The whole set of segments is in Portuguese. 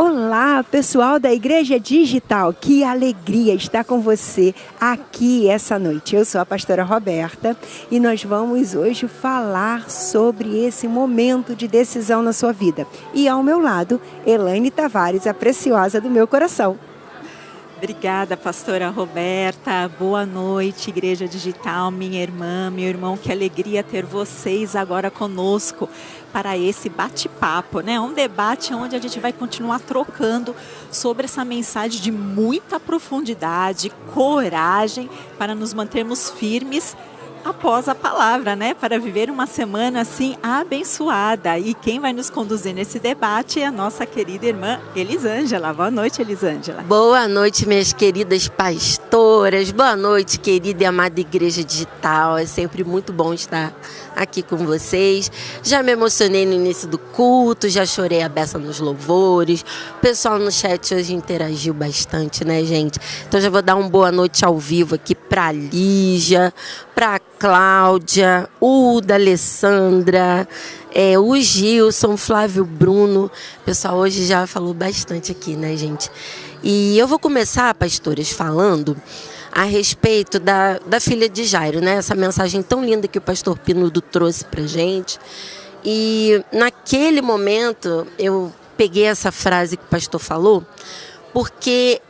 Olá, pessoal da Igreja Digital, que alegria estar com você aqui essa noite. Eu sou a pastora Roberta e nós vamos hoje falar sobre esse momento de decisão na sua vida. E ao meu lado, Elaine Tavares, a preciosa do meu coração. Obrigada, pastora Roberta. Boa noite, Igreja Digital, minha irmã, meu irmão. Que alegria ter vocês agora conosco para esse bate-papo, né? Um debate onde a gente vai continuar trocando sobre essa mensagem de muita profundidade, coragem, para nos mantermos firmes após a palavra, né? Para viver uma semana assim abençoada. E quem vai nos conduzir nesse debate é a nossa querida irmã Elisângela. Boa noite, Elisângela. Boa noite, minhas queridas pastoras. Boa noite, querida e amada Igreja Digital. É sempre muito bom estar aqui com vocês. Já me emocionei no início do culto, já chorei a beça nos louvores. O pessoal no chat hoje interagiu bastante, né, gente? Então já vou dar uma boa noite ao vivo aqui para Lígia, para Cláudia, da Alessandra, o Gilson, Flávio Bruno. O pessoal hoje já falou bastante aqui, né, gente? E eu vou começar, pastoras, falando a respeito da filha de Jairo, né? Essa mensagem tão linda que o pastor Pinudo trouxe pra gente. E naquele momento eu peguei essa frase que o pastor falou, porque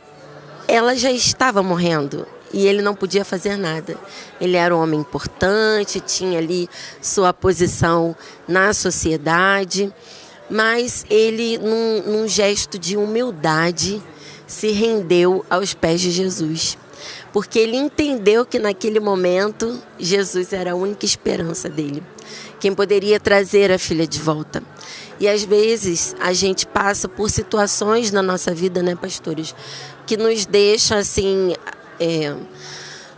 ela já estava morrendo. E ele não podia fazer nada. Ele era um homem importante, tinha ali sua posição na sociedade, mas ele, num gesto de humildade, se rendeu aos pés de Jesus. Porque ele entendeu que naquele momento Jesus era a única esperança dele, quem poderia trazer a filha de volta. E às vezes a gente passa por situações na nossa vida, né, pastores, que nos deixam assim...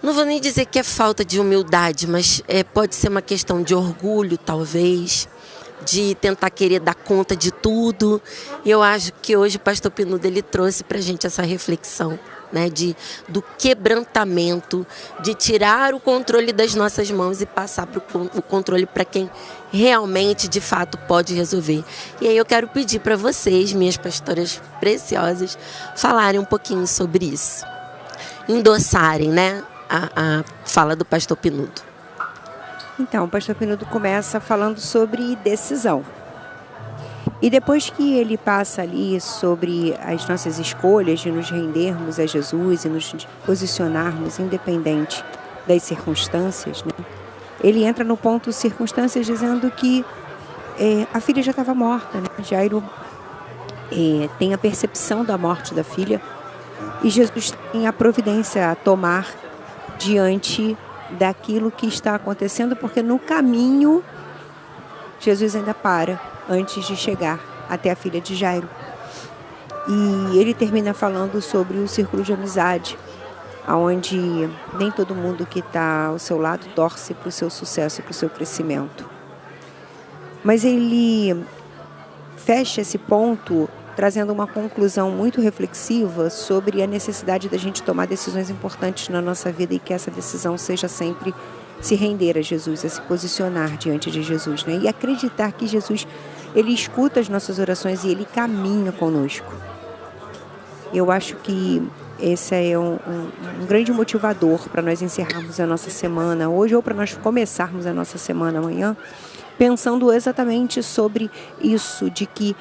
não vou nem dizer que é falta de humildade, mas pode ser uma questão de orgulho, talvez, de tentar querer dar conta de tudo. E eu acho que hoje o pastor Pinudo ele trouxe para a gente essa reflexão, né, do quebrantamento, de tirar o controle das nossas mãos e passar o controle para quem realmente, de fato, pode resolver. E aí eu quero pedir para vocês, minhas pastoras preciosas, falarem um pouquinho sobre isso. Endossarem, né, a fala do pastor Pinudo. Então, o pastor Pinudo começa falando sobre decisão. E depois que ele passa ali sobre as nossas escolhas de nos rendermos a Jesus e nos posicionarmos independente das circunstâncias, né, ele entra no ponto circunstâncias dizendo que a filha já estava morta, né? Jairo tem a percepção da morte da filha. E Jesus tem a providência a tomar diante daquilo que está acontecendo, porque no caminho Jesus ainda para antes de chegar até a filha de Jairo. E ele termina falando sobre o círculo de amizade, onde nem todo mundo que está ao seu lado torce para o seu sucesso e para o seu crescimento. Mas ele fecha esse ponto trazendo uma conclusão muito reflexiva sobre a necessidade da gente tomar decisões importantes na nossa vida e que essa decisão seja sempre se render a Jesus, a se posicionar diante de Jesus, né? E acreditar que Jesus, ele escuta as nossas orações e ele caminha conosco. Eu acho que esse é um grande motivador para nós encerrarmos a nossa semana hoje ou para nós começarmos a nossa semana amanhã, pensando exatamente sobre isso, de que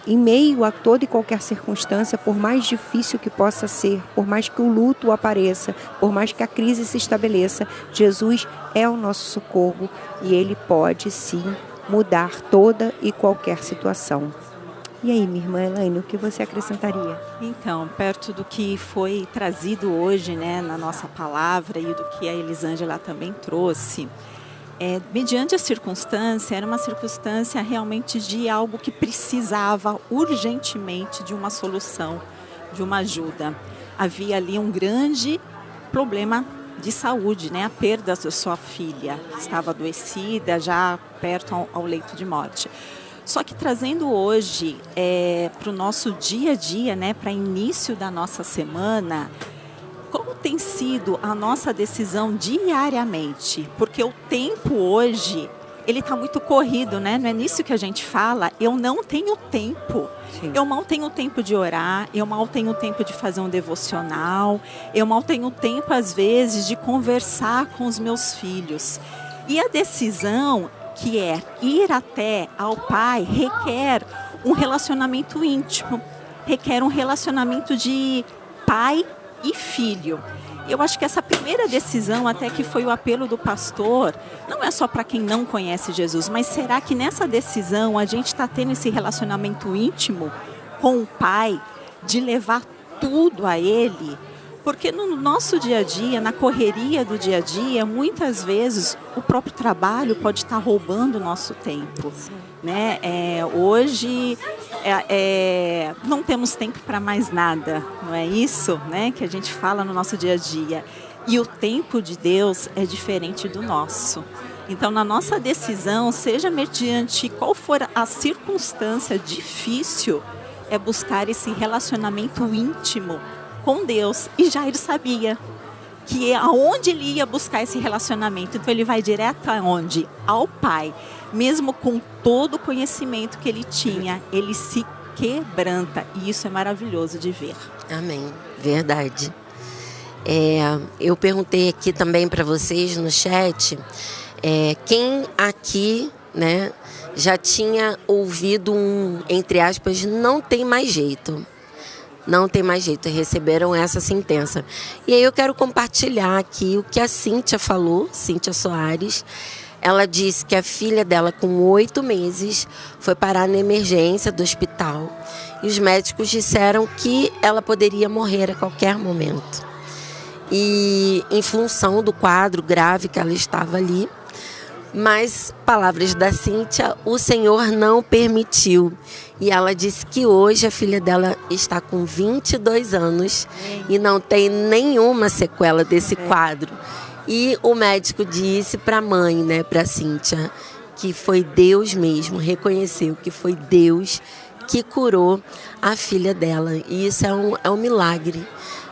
em meio a toda e qualquer circunstância, por mais difícil que possa ser, por mais que o luto apareça, por mais que a crise se estabeleça, Jesus é o nosso socorro e Ele pode sim mudar toda e qualquer situação. E aí, minha irmã Elaine, o que você acrescentaria? Então, perto do que foi trazido hoje, né, na nossa palavra e do que a Elisângela também trouxe, mediante a circunstância, era uma circunstância realmente de algo que precisava urgentemente de uma solução, de uma ajuda. Havia ali um grande problema de saúde, né? A perda da sua filha, estava adoecida, já perto ao leito de morte. Só que trazendo hoje para o nosso dia a dia, né, para início da nossa semana, como tem sido a nossa decisão diariamente? Porque o tempo hoje ele está muito corrido, né? Não é nisso que a gente fala. Eu não tenho tempo. Sim. Eu mal tenho tempo de orar, eu mal tenho tempo de fazer um devocional, eu mal tenho tempo, às vezes, de conversar com os meus filhos. E a decisão, que é ir até ao Pai, requer um relacionamento íntimo, requer um relacionamento de pai e filho. Eu acho que essa primeira decisão, até que foi o apelo do pastor, não é só para quem não conhece Jesus, mas será que nessa decisão a gente está tendo esse relacionamento íntimo com o Pai, de levar tudo a Ele? Porque no nosso dia a dia, na correria do dia a dia, muitas vezes o próprio trabalho pode estar roubando o nosso tempo. Né? Hoje não temos tempo para mais nada, não é isso, né, que a gente fala no nosso dia a dia. E o tempo de Deus é diferente do nosso. Então, na nossa decisão, seja mediante qual for a circunstância difícil, é buscar esse relacionamento íntimo com Deus. E Jairo sabia que aonde ele ia buscar esse relacionamento, então ele vai direto aonde? Ao Pai. Mesmo com todo o conhecimento que ele tinha, ele se quebranta. E isso é maravilhoso de ver. Amém. Verdade. Eu perguntei aqui também para vocês no chat, quem aqui, né, já tinha ouvido entre aspas, não tem mais jeito. Não tem mais jeito, receberam essa sentença. E aí eu quero compartilhar aqui o que a Cíntia falou, Cíntia Soares. Ela disse que a filha dela, com 8 meses, foi parar na emergência do hospital. E os médicos disseram que ela poderia morrer a qualquer momento. E em função do quadro grave que ela estava ali, mas, palavras da Cíntia, o Senhor não permitiu. E ela disse que hoje a filha dela está com 22 anos e não tem nenhuma sequela desse quadro. E o médico disse para a mãe, né, para a Cíntia, que foi Deus mesmo, reconheceu que foi Deus que curou a filha dela. E isso é um milagre.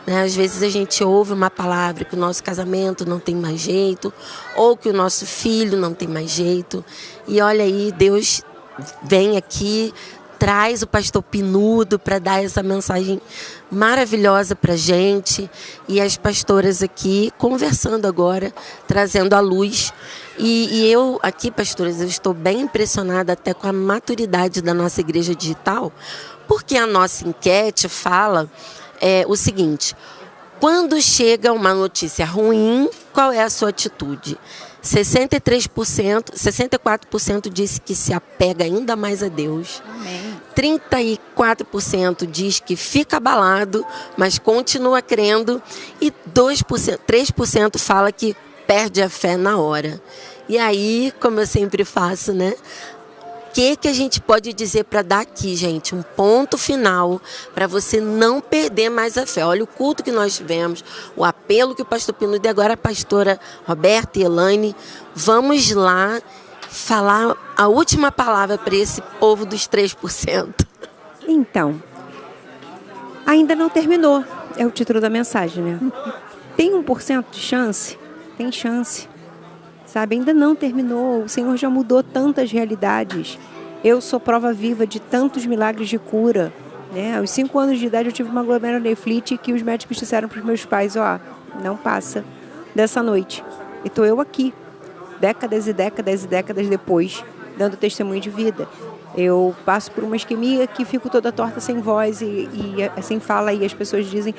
Né? Às vezes a gente ouve uma palavra que o nosso casamento não tem mais jeito, ou que o nosso filho não tem mais jeito. E olha aí, Deus vem aqui, traz o pastor Pinudo para dar essa mensagem maravilhosa para a gente. E as pastoras aqui conversando agora, trazendo a luz. E eu aqui, pastoras, eu estou bem impressionada até com a maturidade da nossa igreja digital, porque a nossa enquete fala o seguinte: quando chega uma notícia ruim, qual é a sua atitude? 64% disse que se apega ainda mais a Deus. Amém. 34% diz que fica abalado, mas continua crendo. E 3% fala que perde a fé na hora. E aí, como eu sempre faço, né? O que a gente pode dizer para dar aqui, gente? Um ponto final para você não perder mais a fé. Olha o culto que nós tivemos, o apelo que o pastor Pinudo e agora a pastora Roberta e Elaine. Vamos lá falar a última palavra para esse povo dos 3%. Então, ainda não terminou, é o título da mensagem, né? Tem 1% de chance? Tem chance. Sabe, ainda não terminou, o Senhor já mudou tantas realidades. Eu sou prova viva de tantos milagres de cura. Né? Aos 5 anos de idade eu tive uma glomerulonefrite que os médicos disseram para os meus pais, não passa dessa noite. E estou eu aqui, décadas e décadas e décadas depois, dando testemunho de vida. Eu passo por uma isquemia que fico toda torta, sem voz e sem fala, e as pessoas dizem,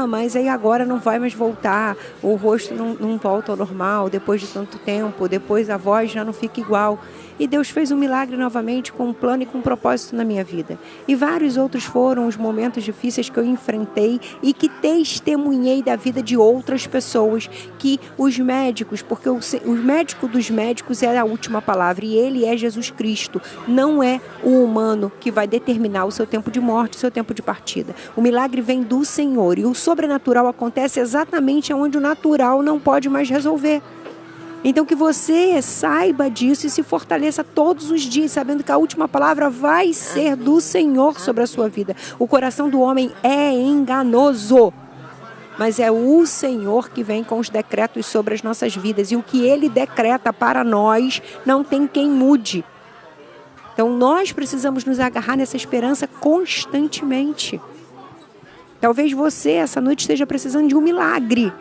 mas aí agora não vai mais voltar, o rosto não volta ao normal depois de tanto tempo, depois a voz já não fica igual. E Deus fez um milagre novamente com um plano e com um propósito na minha vida. E vários outros foram os momentos difíceis que eu enfrentei e que testemunhei da vida de outras pessoas, que os médicos, porque o médico dos médicos é a última palavra e ele é Jesus Cristo, não é o humano que vai determinar o seu tempo de morte, o seu tempo de partida. O milagre vem do Senhor e o sobrenatural acontece exatamente onde o natural não pode mais resolver. Então que você saiba disso e se fortaleça todos os dias, sabendo que a última palavra vai ser do Senhor sobre a sua vida. O coração do homem é enganoso. mas é o Senhor que vem com os decretos sobre as nossas vidas. E o que Ele decreta para nós, não tem quem mude. Então, nós precisamos nos agarrar nessa esperança constantemente. Talvez você, essa noite, esteja precisando de um milagre.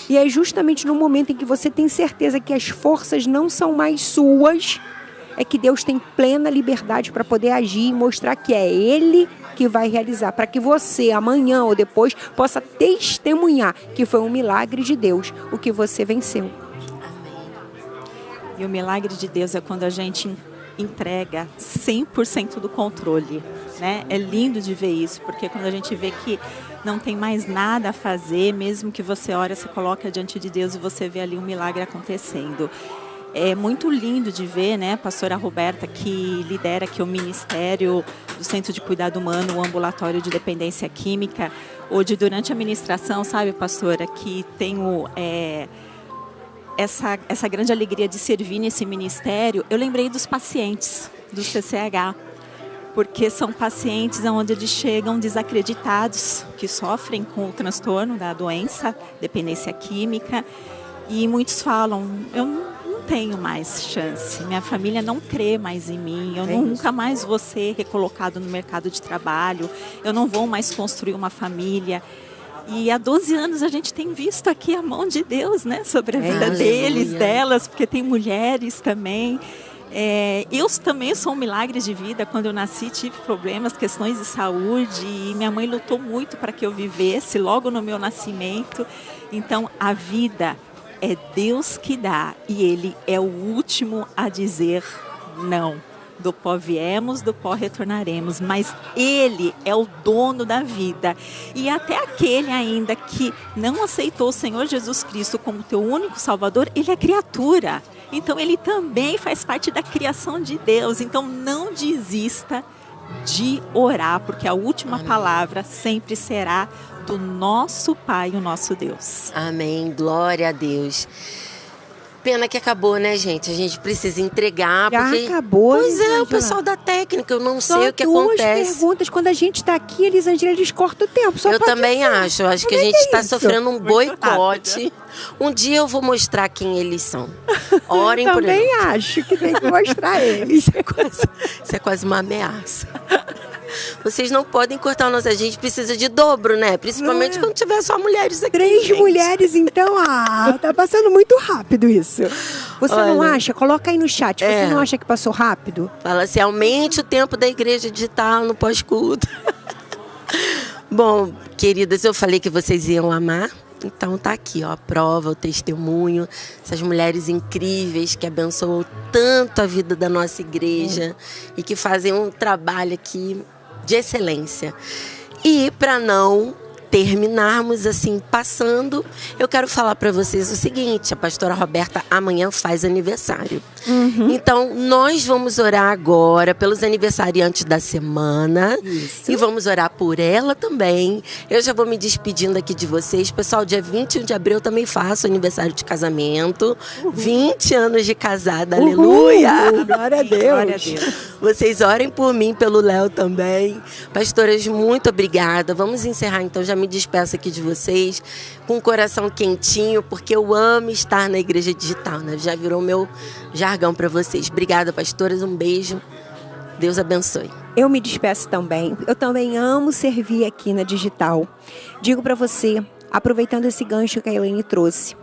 E é justamente no momento em que você tem certeza que as forças não são mais suas, é que Deus tem plena liberdade para poder agir e mostrar que é Ele que vai realizar, para que você, amanhã ou depois, possa testemunhar que foi um milagre de Deus o que você venceu. E o milagre de Deus é quando a gente entrega 100% do controle, né? É lindo de ver isso, porque quando a gente vê que não tem mais nada a fazer, mesmo que você ore, se coloca diante de Deus e você vê ali um milagre acontecendo. É muito lindo de ver, né, a pastora Roberta, que lidera aqui o Ministério do Centro de Cuidado Humano, o Ambulatório de Dependência Química, onde durante a ministração, sabe, pastora, que tenho essa grande alegria de servir nesse ministério, eu lembrei dos pacientes do CCH, porque são pacientes onde eles chegam desacreditados, que sofrem com o transtorno da doença, dependência química, e muitos falam, eu não tenho mais chance, minha família não crê mais em mim, eu nunca mais vou ser recolocado no mercado de trabalho, eu não vou mais construir uma família. E há 12 anos a gente tem visto aqui a mão de Deus, né, sobre a vida deles, delas, porque tem mulheres também. Eu também sou um milagre de vida. Quando eu nasci tive problemas, questões de saúde, e minha mãe lutou muito para que eu vivesse logo no meu nascimento. Então a vida é Deus que dá, e Ele é o último a dizer não. Do pó viemos, do pó retornaremos, mas Ele é o dono da vida. E até aquele ainda que não aceitou o Senhor Jesus Cristo como teu único Salvador, ele é criatura. Então ele também faz parte da criação de Deus. Então não desista de orar, porque a última palavra sempre será do nosso Pai, o nosso Deus. Amém, glória a Deus. Pena que acabou, né, gente? A gente precisa entregar. Já porque... acabou. Pois é, o pessoal da técnica, eu não sei o que acontece. Só 2 perguntas. Quando a gente está aqui, Elisângela, eles cortam o tempo. Só eu também acho. Eu acho que a gente está sofrendo um boicote. Um dia eu vou mostrar quem eles são. Orem por eles. Também acho que tem que mostrar eles. Isso é quase uma ameaça. Vocês não podem cortar o nosso. A gente precisa de dobro, né? Principalmente quando tiver só mulheres aqui. 3 gente. Mulheres, então. Tá passando muito rápido isso. Você não acha? Coloca aí no chat. Você não acha que passou rápido? Fala assim, aumente o tempo da igreja digital no pós-culto. Bom, queridas, eu falei que vocês iam amar. Então tá aqui, ó, a prova, o testemunho, essas mulheres incríveis que abençoam tanto a vida da nossa igreja e que fazem um trabalho aqui de excelência. E para não terminarmos assim, passando, eu quero falar para vocês o seguinte: a pastora Roberta amanhã faz aniversário. Então, nós vamos orar agora pelos aniversariantes da semana. Isso. E vamos orar por ela também. Eu já vou me despedindo aqui de vocês. Pessoal, dia 21 de abril eu também faço aniversário de casamento. 20 anos de casada, aleluia! Glória a Deus! Glória a Deus. Vocês orem por mim, pelo Léo também. Pastoras, muito obrigada. Vamos encerrar, então, já me despeço aqui de vocês com o coração quentinho, porque eu amo estar na igreja digital, né? Já virou meu jargão para vocês. Obrigada, pastoras. Um beijo. Deus abençoe. Eu me despeço também. Eu também amo servir aqui na digital. Digo para você, aproveitando esse gancho que a Elaine trouxe,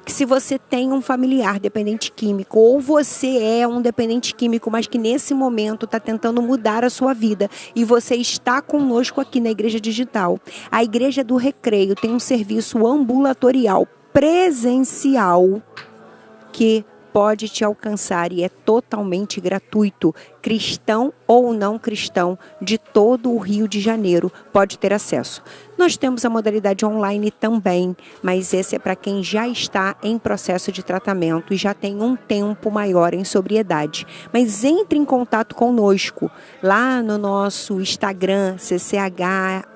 que se você tem um familiar dependente químico, ou você é um dependente químico, mas que nesse momento está tentando mudar a sua vida, e você está conosco aqui na Igreja Digital, a Igreja do Recreio tem um serviço ambulatorial presencial que pode te alcançar e é totalmente gratuito. Cristão ou não cristão, de todo o Rio de Janeiro pode ter acesso. Nós temos a modalidade online também, mas esse é para quem já está em processo de tratamento e já tem um tempo maior em sobriedade. Mas entre em contato conosco lá no nosso Instagram, CCH,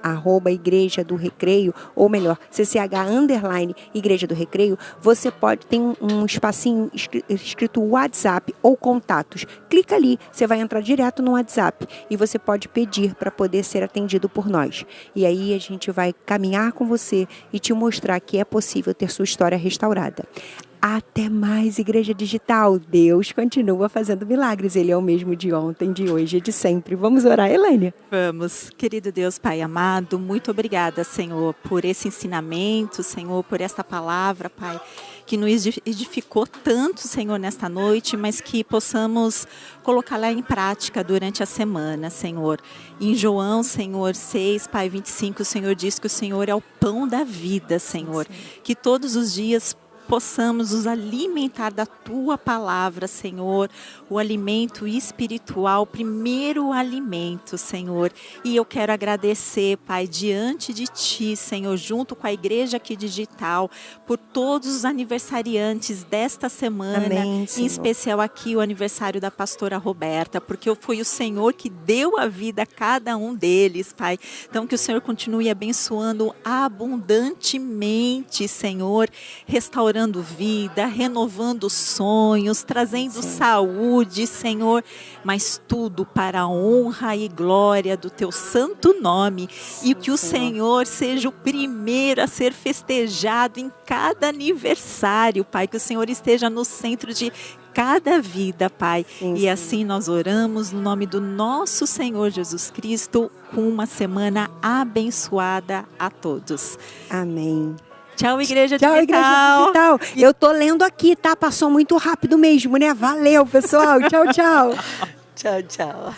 @Igreja do Recreio, ou melhor, CCH_ Igreja do Recreio. Você pode ter um espacinho escrito WhatsApp ou contatos. Clica ali, você vai entrar direto no WhatsApp e você pode pedir para poder ser atendido por nós. E aí a gente vai caminhar com você e te mostrar que é possível ter sua história restaurada. Até mais, Igreja Digital. Deus continua fazendo milagres. Ele é o mesmo de ontem, de hoje e de sempre. Vamos orar, Elaine? Vamos. Querido Deus, Pai amado, muito obrigada, Senhor, por esse ensinamento, Senhor, por esta palavra, Pai, que nos edificou tanto, Senhor, nesta noite, mas que possamos colocá-la em prática durante a semana, Senhor. Em João, Senhor, 6, Pai, 25, o Senhor diz que o Senhor é o pão da vida, Senhor. Que todos os dias possamos nos alimentar da Tua palavra, Senhor, o alimento espiritual, o primeiro alimento, Senhor. E eu quero agradecer, Pai, diante de Ti, Senhor, junto com a Igreja aqui digital, por todos os aniversariantes desta semana, Amém, em especial aqui o aniversário da pastora Roberta, porque foi o Senhor que deu a vida a cada um deles, Pai. Então que o Senhor continue abençoando abundantemente, Senhor, restaurando vida, renovando sonhos, trazendo saúde, Senhor, mas tudo para a honra e glória do Teu santo nome. E que o Senhor seja o primeiro a ser festejado em cada aniversário, Pai, que o Senhor esteja no centro de cada vida, Pai. E assim nós oramos no nome do nosso Senhor Jesus Cristo, com uma semana abençoada a todos. Amém. Tchau, Igreja Tchau, Digital. Igreja Digital. Eu tô lendo aqui, tá? Passou muito rápido mesmo, né? Valeu, pessoal. Tchau, tchau. Tchau, tchau.